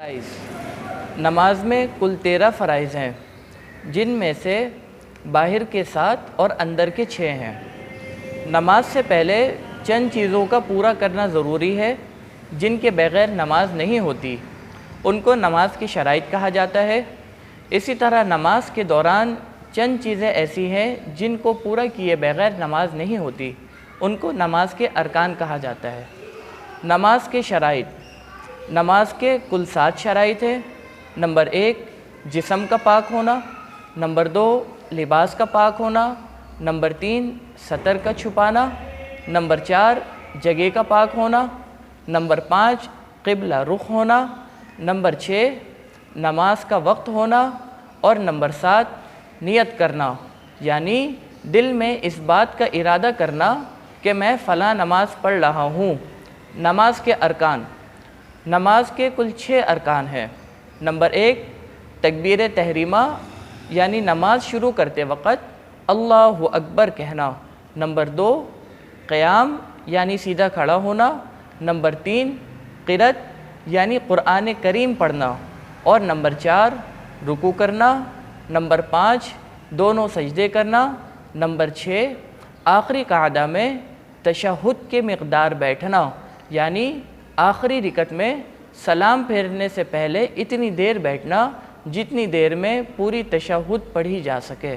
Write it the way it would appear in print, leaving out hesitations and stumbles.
فرائض نماز میں کل 13 فرائض ہیں، جن میں سے باہر کے 7 اور اندر کے 6 ہیں۔ نماز سے پہلے چند چیزوں کا پورا کرنا ضروری ہے جن کے بغیر نماز نہیں ہوتی، ان کو نماز کی شرائط کہا جاتا ہے۔ اسی طرح نماز کے دوران چند چیزیں ایسی ہیں جن کو پورا کیے بغیر نماز نہیں ہوتی، ان کو نماز کے ارکان کہا جاتا ہے۔ نماز کے شرائط، نماز کے کل 7 شرائط ہیں۔ نمبر 1 جسم کا پاک ہونا، نمبر 2 لباس کا پاک ہونا، نمبر 3 سطر کا چھپانا، نمبر 4 جگہ کا پاک ہونا، نمبر 5 قبلہ رخ ہونا، نمبر 6 نماز کا وقت ہونا، اور نمبر 7 نیت کرنا، یعنی دل میں اس بات کا ارادہ کرنا کہ میں فلاں نماز پڑھ رہا ہوں۔ نماز کے ارکان، نماز کے کل 6 ارکان ہیں۔ نمبر 1 تکبیر تحریمہ، یعنی نماز شروع کرتے وقت اللہ اکبر کہنا۔ نمبر 2 قیام، یعنی سیدھا کھڑا ہونا۔ نمبر 3 قرأت، یعنی قرآن کریم پڑھنا، اور نمبر 4 رکوع کرنا۔ نمبر 5 دونوں سجدے کرنا۔ نمبر 6 آخری قعدہ میں تشہد کے مقدار بیٹھنا، یعنی آخری رکعت میں سلام پھیرنے سے پہلے اتنی دیر بیٹھنا جتنی دیر میں پوری تشہد پڑھی جا سکے۔